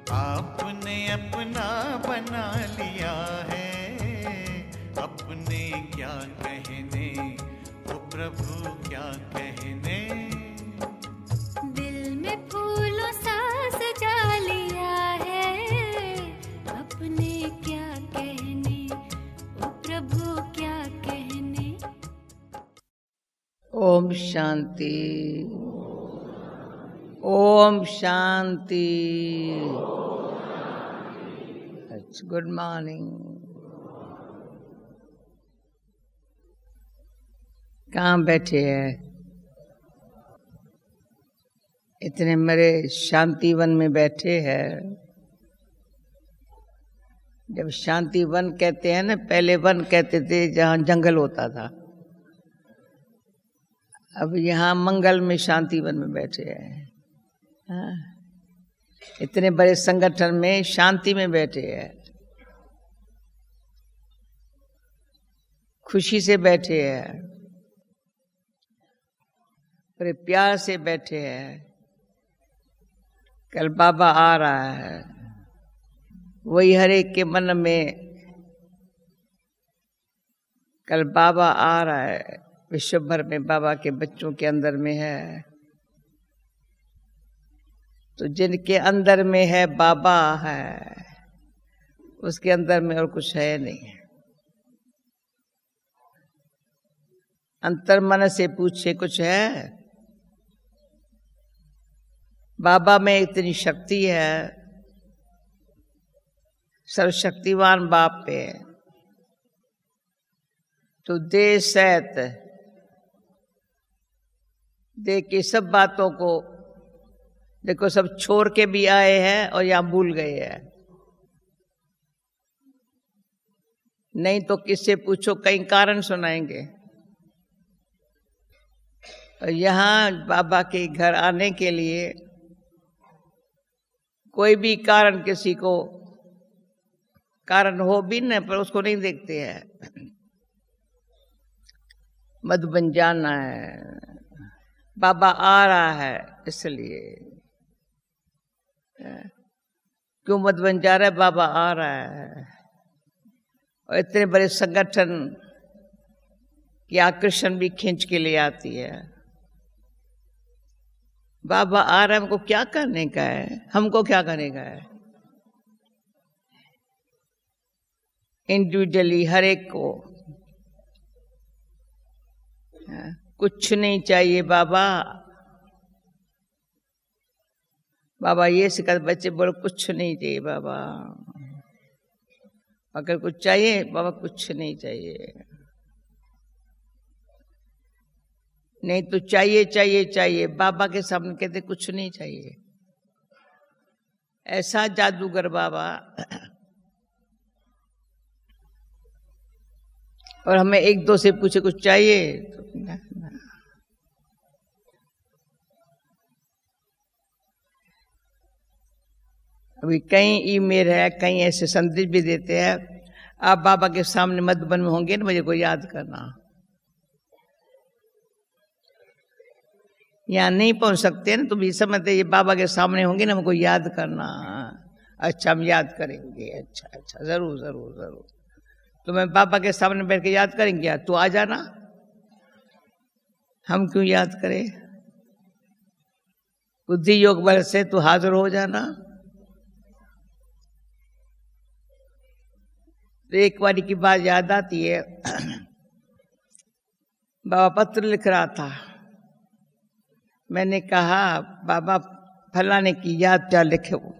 आपने अपना बना लिया है, अपने क्या कहने, ओ प्रभु क्या कहने। दिल में फूलों सा सजा लिया है, अपने क्या कहने, ओ प्रभु क्या कहने। ओम शांति, ओम शांति। Good morning. कहाँ बैठे हैं? इतने मेरे शांति वन में बैठे हैं। जब शांति वन कहते हैं ना, पहले वन कहते थे जहाँ जंगल होता था। अब यहाँ मंगल में शांति वन में बैठे हैं। हाँ। इतने बड़े संगठन में शांति में बैठे हैं, खुशी से बैठे हैं, बड़े प्यार से बैठे हैं। कल बाबा आ रहा है, वही हर एक के मन में कल बाबा आ रहा है। विश्व भर में बाबा के बच्चों के अंदर में है, तो जिनके अंदर में है बाबा है, उसके अंदर में और कुछ है नहीं। अंतर मन से पूछे कुछ है? बाबा में इतनी शक्ति है, सर्वशक्तिवान बाप पे, तो दे सैत दे के सब बातों को देखो, सब छोड़ के भी आए हैं और यहां भूल गए हैं। नहीं तो किससे पूछो, कई कारण सुनाएंगे। और यहां बाबा के घर आने के लिए कोई भी कारण, किसी को कारण हो भी न, पर उसको नहीं देखते हैं। मधुबन जाना है, बाबा आ रहा है, इसलिए। क्यों मधुबन जा रहा है? बाबा आ रहा है। और इतने बड़े संगठन की आकर्षण भी खींच के ले आती है। बाबा आ रहा है, हमको क्या करने का है? हमको क्या करने का है? इंडिविजुअली हर एक को कुछ नहीं चाहिए। बाबा बाबा ये सिखा, बच्चे बोलो कुछ नहीं चाहिए बाबा। अगर कुछ चाहिए बाबा, कुछ नहीं चाहिए। नहीं तो चाहिए चाहिए चाहिए। बाबा के सामने कहते कुछ नहीं चाहिए। ऐसा जादूगर बाबा। और हमें एक दो से पूछे कुछ चाहिए तो ना। अभी कई ईमेल है, कई ऐसे संदेश भी देते हैं, आप बाबा के सामने मधुबन में होंगे ना, मुझे को याद करना। यहाँ नहीं पहुंच सकते ना, तो भी समझते ये बाबा के सामने होंगे ना, हमको याद करना। अच्छा, हम याद करेंगे। अच्छा अच्छा, जरूर जरूर जरूर। तो मैं बाबा के सामने बैठ के याद करेंगे, तू आ जाना। हम क्यों याद करें? बुद्धि योग बल से तू हाजिर हो जाना। तो एक बारी की बात याद आती है। बाबा पत्र लिख रहा था, मैंने कहा बाबा फलाने की याद क्या लिखे हो?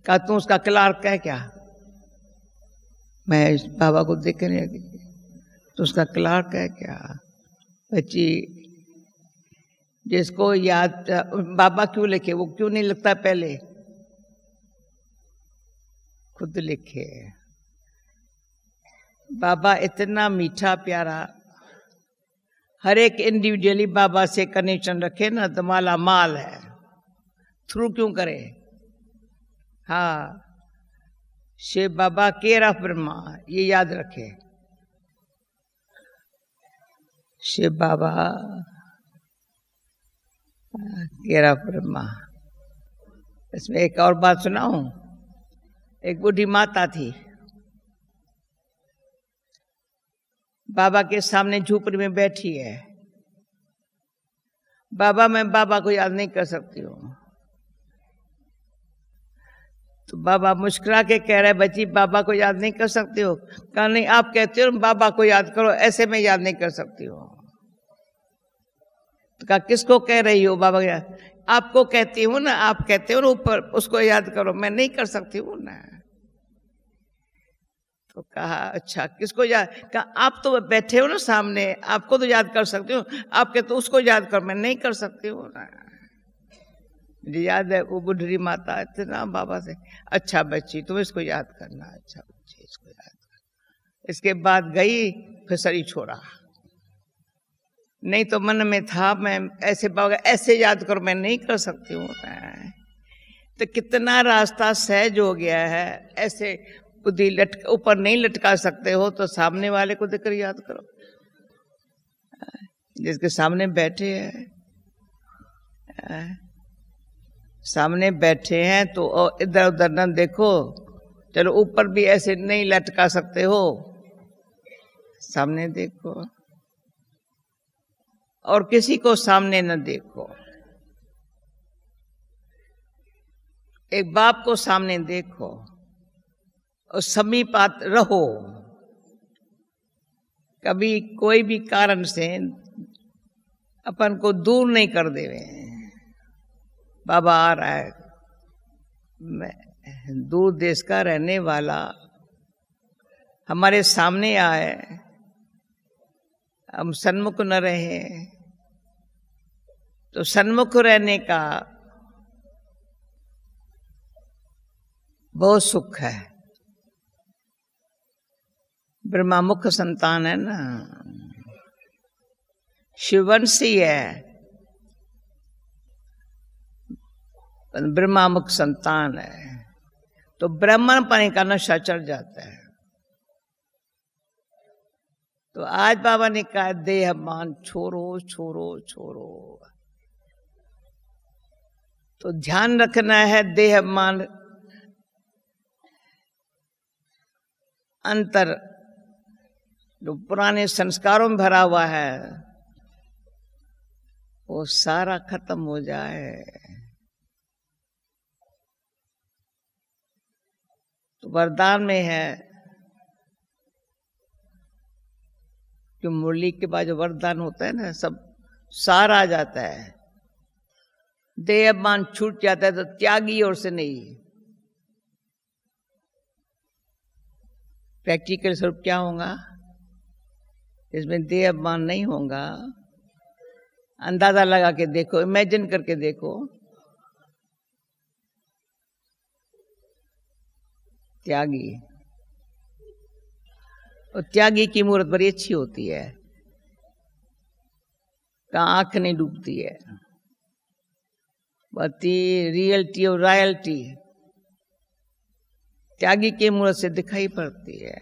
कहा तू उसका क्लार्क है क्या? मैं बाबा को देखने लगी, तो उसका क्लार्क है क्या? बच्ची जिसको याद, बाबा क्यों लिखे? वो क्यों नहीं लिखता? पहले खुद लिखे। बाबा इतना मीठा प्यारा, हर एक इंडिविजुअली बाबा से कनेक्शन रखे ना, तो माला माल है। थ्रू क्यों करे? हाँ, शिव बाबा केयर ऑफ ब्रह्मा, ये याद रखे। शिव बाबा केयर ऑफ ब्रह्मा। इसमें एक और बात सुनाऊं। एक बूढ़ी माता थी, बाबा के सामने झोपड़ी में बैठी है। बाबा, मैं बाबा को याद नहीं कर सकती हूँ। तो बाबा मुस्कुरा के कह रहे, बच्ची बाबा को याद नहीं कर सकती हो? कहा नहीं, आप कहते हो बाबा को याद करो, ऐसे में याद नहीं कर सकती हो। तो कहा किसको कह रही हो? बाबा याद, आपको कहती हूँ ना, आप कहते हो ना ऊपर, उसको याद करो, मैं नहीं कर सकती हूँ ना। तो कहा अच्छा किसको याद? कहा आप तो बैठे हो ना सामने, आपको तो याद कर सकती हूँ, आप कहते हो उसको याद करो, मैं नहीं कर सकती हूँ ना। मुझे याद है वो बुढ़ी माता इतना बाबा से, अच्छा बच्ची तुम इसको याद करना, अच्छा बच्ची इसको याद करना। इसके बाद गई, फिर शरीर छोड़ा। नहीं तो मन में था मैं ऐसे बाबा ऐसे याद करो, मैं नहीं कर सकती हूँ। तो कितना रास्ता सहज हो गया है। ऐसे बुद्धि ऊपर नहीं लटका सकते हो तो सामने वाले को देखकर याद करो, जिसके सामने बैठे हैं। सामने बैठे हैं तो इधर उधर न देखो। चलो ऊपर भी ऐसे नहीं लटका सकते हो, सामने देखो, और किसी को सामने न देखो। एक बाप को सामने देखो और समीपात रहो। कभी कोई भी कारण से अपन को दूर नहीं कर देवे। बाबा आ रहा है, मैं दूर देश का रहने वाला हमारे सामने आए, हम सन्मुख न रहे तो सन्मुख रहने का बहुत सुख है। ब्रह्मा मुख संतान है ना, शिववंशी है, ब्रह्मा मुख संतान है, तो ब्राह्मण पाने का नशा चढ़ जाता है। तो आज बाबा ने कहा देह मान छोड़ो छोड़ो छोड़ो। तो ध्यान रखना है देह मान अंतर जो पुराने संस्कारों में भरा हुआ है वो सारा खत्म हो जाए। तो वरदान में है कि मुरली के बाद जो वरदान होता है ना, सब सार आ जाता है। देह अभिमान छूट जाता है तो त्यागी ओर से नहीं। प्रैक्टिकल स्वरूप क्या होगा? इसमें देह अभिमान नहीं होगा। अंदाजा लगा के देखो, इमेजिन करके देखो, त्यागी। और त्यागी की मूर्त बड़ी अच्छी होती है, कहाँ आंख नहीं डूबती है, बती रियलिटी और रॉयल्टी त्यागी की मूर्त से दिखाई पड़ती है।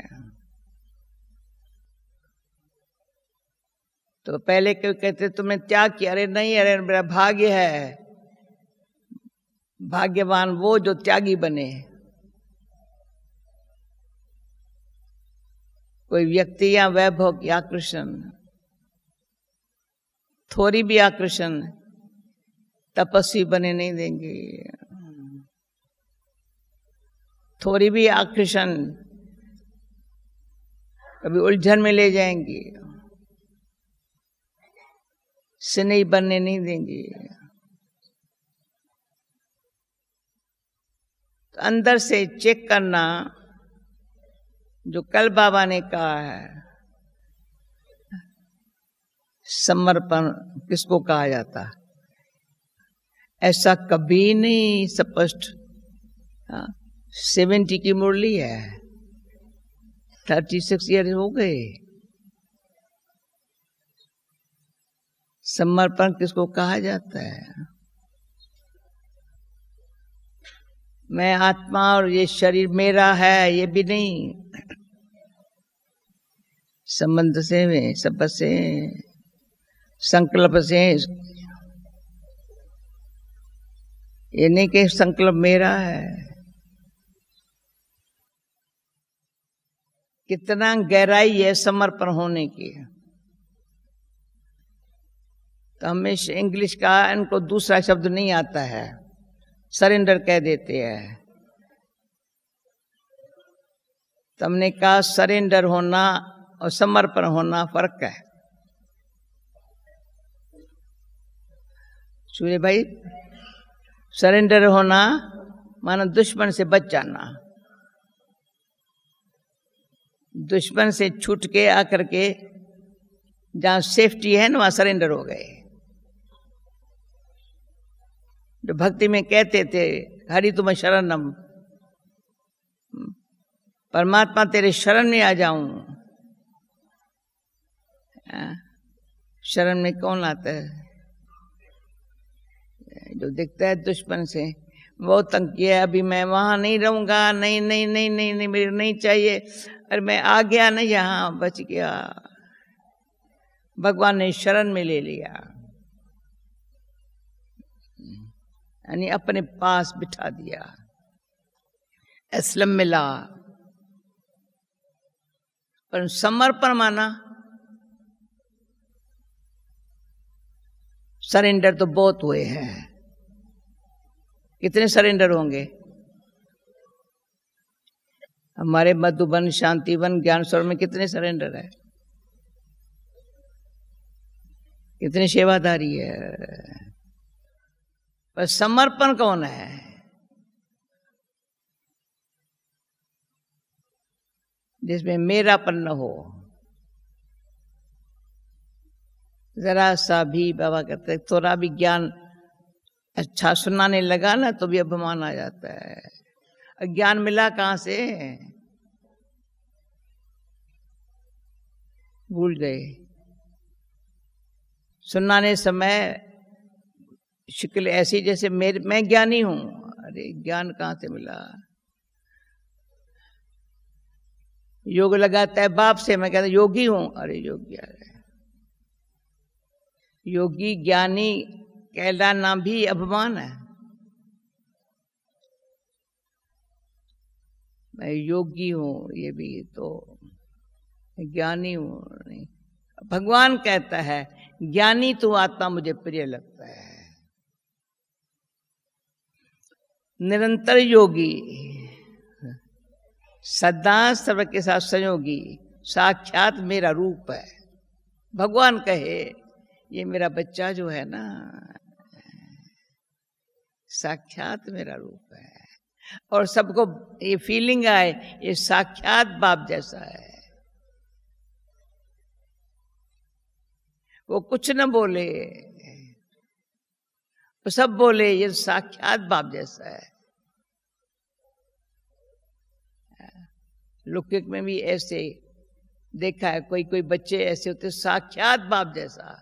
तो पहले क्यों कहते तुमने त्याग किया? अरे नहीं, अरे मेरा भाग्य है। भाग्यवान वो जो त्यागी बने। कोई व्यक्ति या वैभव की आकर्षण, थोड़ी भी आकर्षण तपस्वी बने नहीं देंगे। थोड़ी भी आकर्षण कभी उलझन में ले जाएंगी, सिनेही बनने नहीं देंगी। तो अंदर से चेक करना, जो कल बाबा ने कहा है, समर्पण किसको कहा जाता? ऐसा कभी नहीं स्पष्ट। 70 की मुरली है, 36 ईयर हो गए। समर्पण किसको कहा जाता है? मैं आत्मा और ये शरीर मेरा है, ये भी नहीं। संबंध से, सब से, संकल्प से। ये नहीं कि संकल्प मेरा है। कितना गहराई है समर्पण होने की। तो हमेशा इंग्लिश का इनको दूसरा शब्द नहीं आता है, सरेंडर कह देते हैं। तो हमने कहा सरेंडर होना और समर्पण होना फर्क है। सूर्य भाई, सरेंडर होना मानो दुश्मन से बच जाना, दुश्मन से छूट के आकर के जहां सेफ्टी है ना वहां सरेंडर हो गए। जो भक्ति में कहते थे हरि तुम शरणम, परमात्मा तेरे शरण में आ जाऊं। शरण में कौन आता है? जो दिखता है दुश्मन से, बहुत तंग किया, अभी मैं वहां नहीं रहूंगा, नहीं नहीं नहीं नहीं नहीं मेरे नहीं चाहिए, अरे मैं आ गया ना यहाँ, बच गया। भगवान ने शरण में ले लिया, यानी अपने पास बिठा दिया, असलम मिला। पर समर्पण माना सरेंडर तो बहुत हुए हैं। कितने सरेंडर होंगे? हमारे मधुबन, शांतिवन, ज्ञान सरोवर में कितने सरेंडर है, कितने सेवादारी है। पर समर्पण कौन है? जिसमें मेरापन न हो, जरा सा भी। बाबा कहते थोड़ा भी ज्ञान अच्छा सुनाने लगा ना तो भी अभिमान आ जाता है। ज्ञान मिला कहां से? भूल गए। सुनाने समय शक्ल ऐसी जैसे मैं ज्ञानी हूं। अरे ज्ञान कहां से मिला? योग लगाता है बाप से, मैं कहता योगी हूं। अरे योगी आ गए। योगी ज्ञानी कहलाना भी अभिमान है। मैं योगी हूं, ये भी तो ज्ञानी हूं नहीं। भगवान कहता है ज्ञानी तू आत्मा मुझे प्रिय लगता है। निरंतर योगी, सदा सर्व के साथ संयोगी, साक्षात मेरा रूप है। भगवान कहे ये मेरा बच्चा जो है ना, साक्षात मेरा रूप है। और सबको ये फीलिंग आए ये साक्षात बाप जैसा है। वो कुछ न बोले, वो सब बोले ये साक्षात बाप जैसा है। लौकिक में भी ऐसे देखा है, कोई कोई बच्चे ऐसे होते साक्षात बाप जैसा।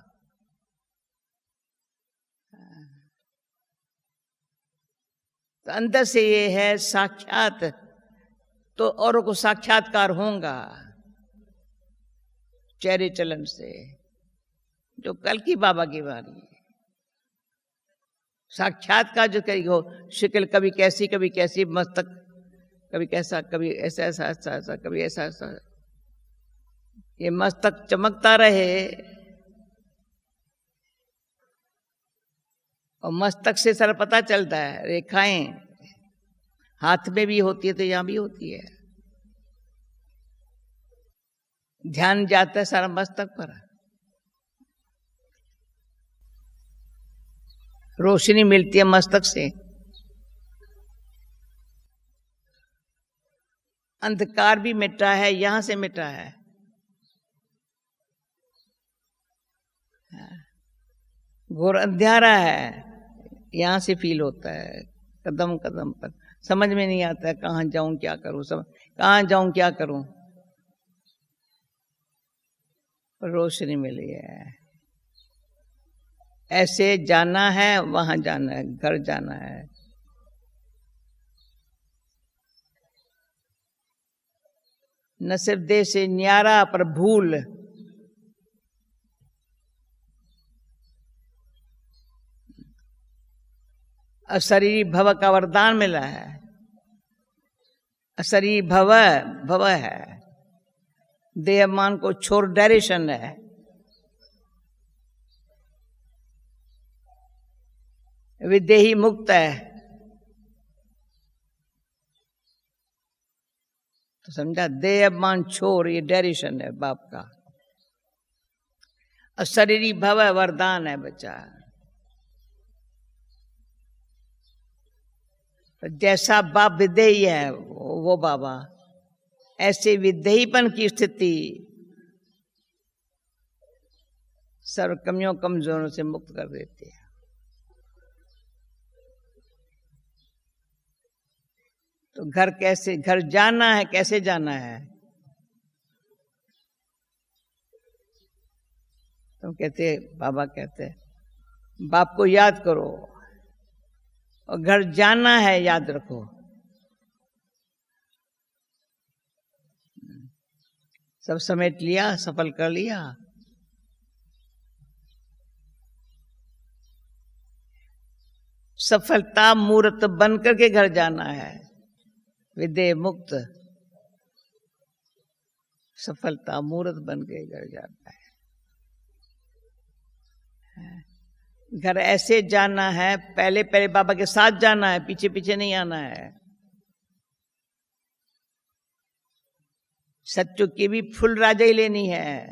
तो अंदर से ये है साक्षात, तो औरों को साक्षात्कार होगा चेहरे चलन से। जो कल की बाबा की वाणी है, साक्षात्कार जो करी हो, शक्ल कभी कैसी कभी कैसी, मस्तक कभी कैसा, कभी ऐसा ऐसा ऐसा ऐसा, कभी ऐसा ऐसा। ये मस्तक चमकता रहे और मस्तक से सारा पता चलता है। रेखाएं हाथ में भी होती है तो यहां भी होती है। ध्यान जाता है सारा मस्तक पर, रोशनी मिलती है मस्तक से। अंधकार भी मिटा है, यहां से मिटा है। घोर अंधेरा है, यहां से फील होता है। कदम कदम पर समझ में नहीं आता है कहां जाऊं क्या करूं, कहां जाऊं क्या करूं। रोशनी मिली है। ऐसे जाना है, वहां जाना है, घर जाना है। न सिर्फ देह से न्यारा पर भूल। अशरीरी भव का वरदान मिला है। अशरीरी भव भव है, देहमान को छोड़ डायरेक्शन है। विदेही मुक्त है, तो समझा, देह अभिमान छोड़, ये डायरेक्शन है बाप का। और शरीरी भव वरदान है बच्चा। तो जैसा बाप विदेही है वो बाबा, ऐसे विदेहीपन की स्थिति सर्व कमियों कमजोरों से मुक्त कर देती है। तो घर कैसे, घर जाना है, कैसे जाना है? तो कहते, बाबा कहते बाप को याद करो और घर जाना है याद रखो। सब समेट लिया, सफल कर लिया। सफलता मूर्त बन करके घर जाना है। विदेह मुक्त सफलता मूर्त बन के घर जाता है। घर ऐसे जाना है, पहले पहले बाबा के साथ जाना है, पीछे पीछे नहीं आना है। सच्चू की भी फुल राजा ही लेनी है।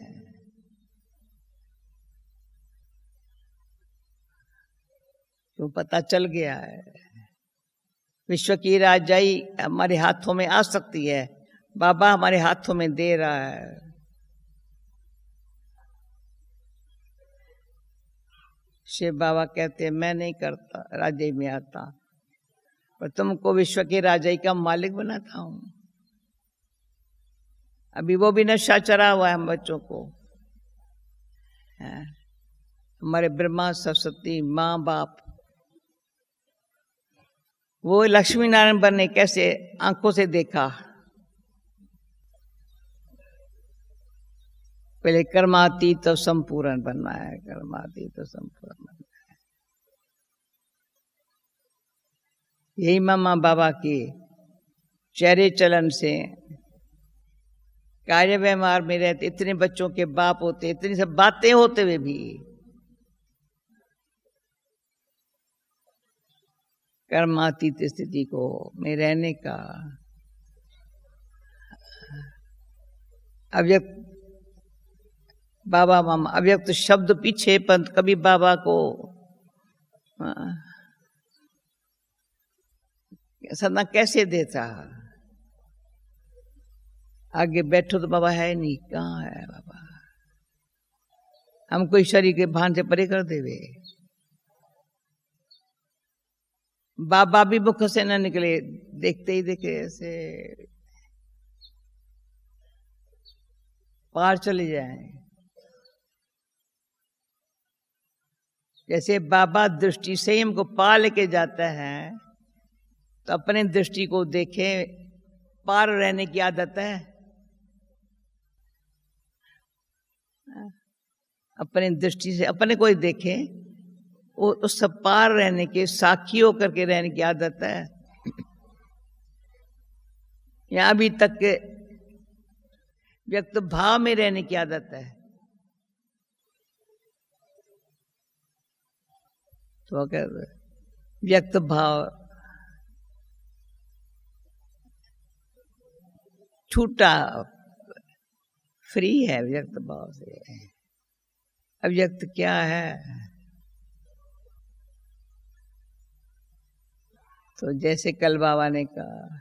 तो पता चल गया है विश्व की राजाई हमारे हाथों में आ सकती है। बाबा हमारे हाथों में दे रहा है। शिव बाबा कहते हैं मैं नहीं करता, राजाई में आता, पर तुमको विश्व के राजाई का मालिक बनाता हूं। अभी वो भी नशा चढ़ा हुआ है हम बच्चों को। हमारे ब्रह्मा सरस्वती माँ बाप, वो लक्ष्मी नारायण बनने कैसे आंखों से देखा। पहले कर्मातीत तो संपूर्ण बनना है, कर्मातीत तो संपूर्ण बनना है। यही मामा बाबा की चेहरे चलन से कार्य व्यवहार में रहते, इतने बच्चों के बाप होते, इतनी सब बातें होते हुए भी कर्मातीत स्थिति को में रहने का अव्यक्त बाबा मामा अव्यक्त शब्द पीछे, पर कभी बाबा को सदा कैसे देता। आगे बैठो तो बाबा है नहीं, कहाँ है बाबा? हम कोई शरीर के भान से परे कर देवे। बाबा भी मुख से न निकले, देखते ही देखे ऐसे पार चले जाए। जैसे बाबा दृष्टि से ही हमको पार लेके जाता है, तो अपने दृष्टि को देखे, पार रहने की आदत है। अपने दृष्टि से अपने को ही देखे, वो उस पार रहने के साक्षी होकर के रहने की आदत है। या अभी तक के व्यक्त भाव में रहने की आदत है। तो अगर व्यक्त भाव छूटा, फ्री है व्यक्त भाव से। अव्यक्त क्या है? तो जैसे कल बाबा ने कहा,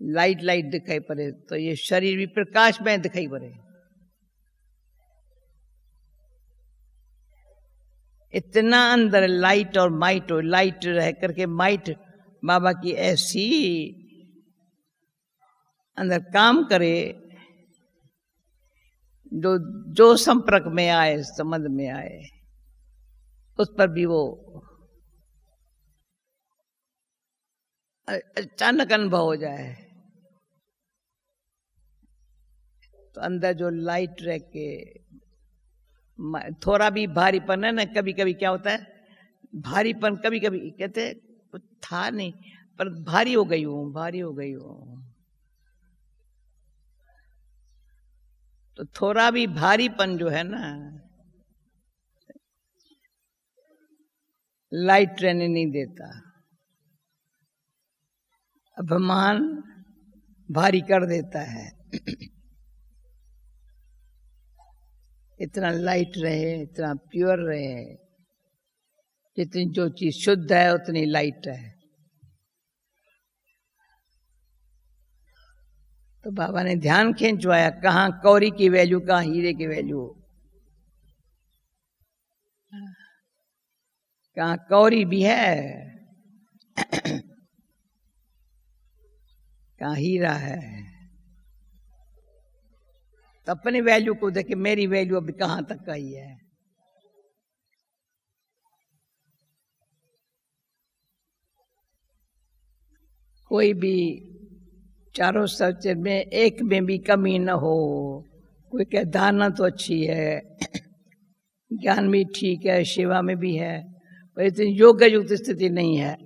लाइट लाइट दिखाई पड़े, तो ये शरीर भी प्रकाश में दिखाई पड़े। इतना अंदर लाइट और माइट हो, लाइट रह करके माइट बाबा की ऐसी अंदर काम करे, जो संपर्क में आए, संबंध में आए, उस पर भी वो अचानक अनुभव हो जाए। तो अंदर जो लाइट रह के, थोड़ा भी भारीपन है ना, कभी कभी क्या होता है, भारीपन कभी कभी कहते कुछ था नहीं, पर भारी हो गई हूं, भारी हो गई हूं। तो थोड़ा भी भारीपन जो है ना, लाइट रहने नहीं देता। अभिमान भारी कर देता है। इतना लाइट रहे, इतना प्योर रहे, जितनी जो चीज शुद्ध है उतनी लाइट है। तो बाबा ने ध्यान खींचवाया, कहाँ कौड़ी की वैल्यू, कहाँ हीरे की वैल्यू। कहाँ कौड़ी भी है, कहाँ हीरा है। तो अपनी वैल्यू को देखे, मेरी वैल्यू अभी कहाँ तक आई है। कोई भी चारों सब्जेक्ट में एक में भी कमी न हो। कोई कहे धारणा तो अच्छी है, ज्ञान भी ठीक है, सेवा में भी है, पर इतनी योग्य युक्त स्थिति नहीं है।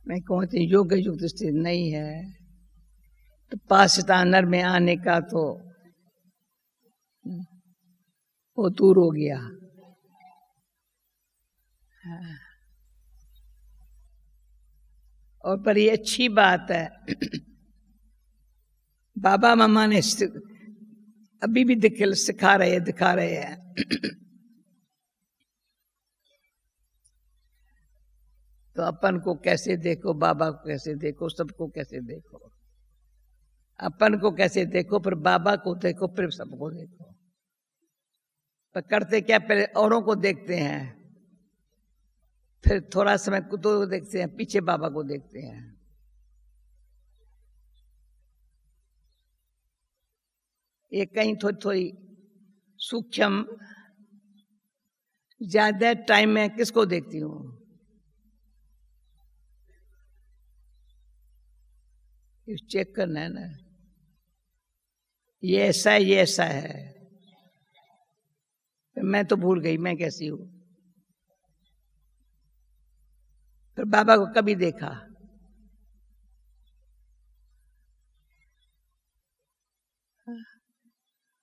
मैं कहूँ इतनी योग्य युक्त स्थिति नहीं है, तो पासितानर में आने का तो वो दूर हो गया। और पर ये अच्छी बात है, बाबा मामा ने अभी भी दिखा रहे हैं। तो अपन को कैसे देखो, बाबा को कैसे देखो, सबको कैसे देखो। अपन को कैसे देखो, फिर बाबा को देखो, फिर सबको देखो। पर करते क्या, पहले औरों को देखते हैं, फिर थोड़ा समय कुत्तों को देखते हैं, पीछे बाबा को देखते हैं। ये कहीं थोड़ी थोड़ी सूक्ष्म, ज्यादा टाइम में किसको देखती हूँ? चेक करना है ना, ये ऐसा है, ये ऐसा है। मैं तो भूल गई मैं कैसी हूं। फिर बाबा को कभी देखा?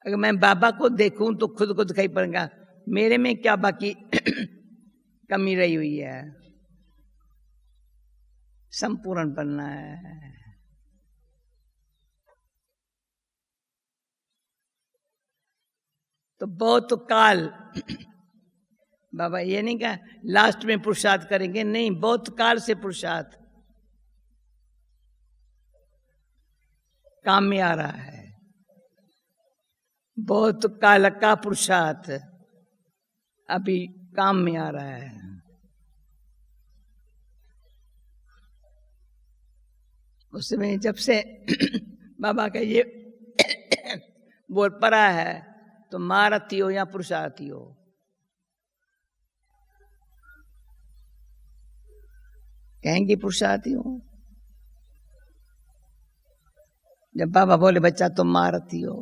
अगर मैं बाबा को देखूं तो खुद को दिखाई पड़ेगा मेरे में क्या बाकी कमी रही हुई है। संपूर्ण बनना है। तो बहुत काल बाबा ये नहीं कहा लास्ट में पुरुषार्थ करेंगे, नहीं, बहुत काल से पुरुषार्थ काम में आ रहा है। बहुत काल का पुरुषार्थ अभी काम में आ रहा है। उसमें जब से बाबा का ये बोल पड़ा है तो महारथी हो या पुरुषार्थी हो, कहेंगे पुरुषार्थी हो। जब बाबा बोले बच्चा तुम महारथी हो,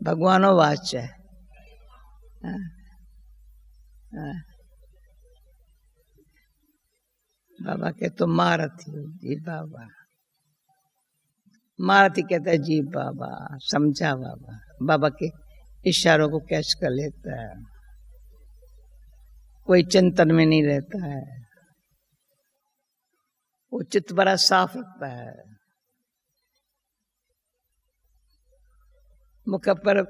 भगवानो वाच है। बाबा के तुम महारथी हो। जी बाबा। महारथी कहता है जी बाबा, समझा बाबा। बाबा के इशारों को कैच कर लेता है, कोई चिंतन में नहीं रहता है, वो चित्त बड़ा साफ रखता है। मुख पर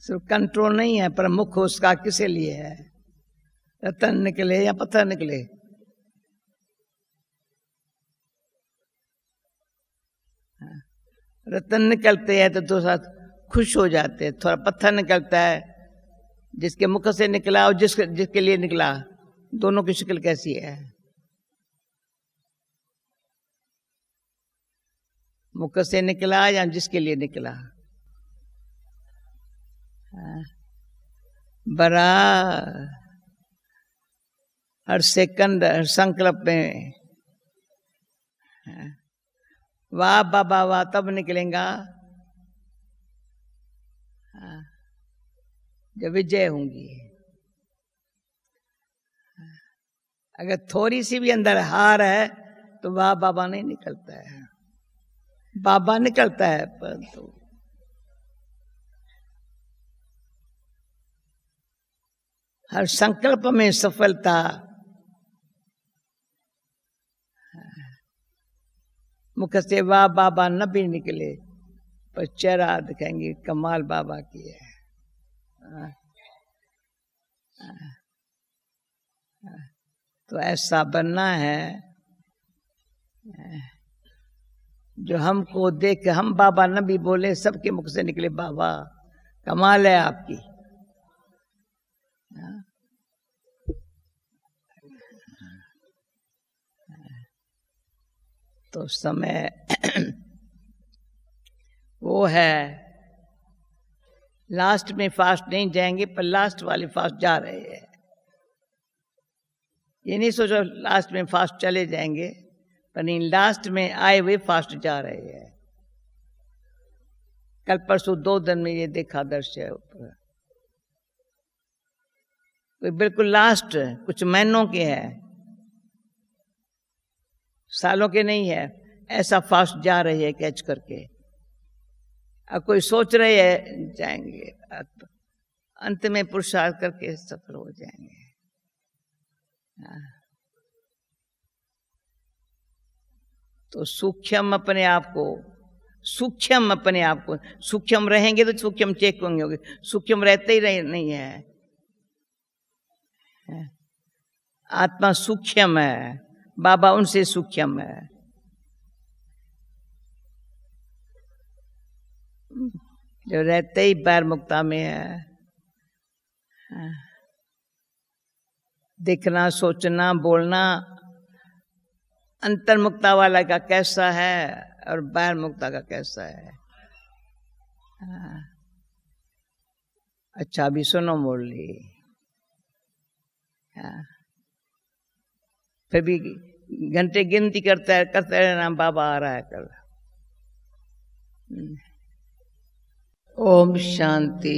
सिर्फ कंट्रोल नहीं है, पर मुख उसका किसे लिए है? रतन निकले या पत्थर निकले? रतन निकलते हैं तो साथ खुश हो जाते हैं। थोड़ा पत्थर निकलता है, जिसके मुख से निकला और जिसके लिए निकला, दोनों की शक्ल कैसी है? मुख से निकला या जिसके लिए निकला? बड़ा हर सेकंड, हर संकल्प में वाह बाबा वाह तब निकलेगा जब विजय होंगी। अगर थोड़ी सी भी अंदर हार है तो वह बाबा नहीं निकलता है। बाबा निकलता है परंतु हर संकल्प में सफलता मुख से वाह बाबा न भी निकले पर चेहरा दिखाएंगे कमाल बाबा की है। तो ऐसा बनना है जो हमको देख के हम बाबा न भी बोले, सबके मुख से निकले बाबा कमाल है आपकी। तो समय वो है, लास्ट में फास्ट नहीं जाएंगे पर लास्ट वाले फास्ट जा रहे हैं। ये नहीं सोचो लास्ट में फास्ट चले जाएंगे, पर नहीं, लास्ट में आए हुए फास्ट जा रहे हैं। कल परसों 2 दिन में ये देखा दृश्य ऊपर, कोई बिल्कुल लास्ट कुछ महीनों के है, सालों के नहीं है, ऐसा फास्ट जा रही है कैच करके। अब कोई सोच रहे है जाएंगे, अंत में पुरुषार्थ करके सफल हो जाएंगे। तो सूक्ष्म अपने आप को, सूक्ष्म अपने आप को, सूक्ष्म रहेंगे तो सूक्ष्म चेक होंगे, सूक्ष्म रहते ही रहे नहीं है। आत्मा सूक्ष्म है, बाबा उनसे सूक्ष्म है। जो रहते ही बैर मुक्ता में है। देखना, सोचना, बोलना अंतर्मुक्ता वाला का कैसा है और बैर मुक्ता का कैसा है। अच्छा अभी सुनो मुरली, फिर भी घंटे गिनती करते रहना, बाबा आ रहा है कल। ओम शांति।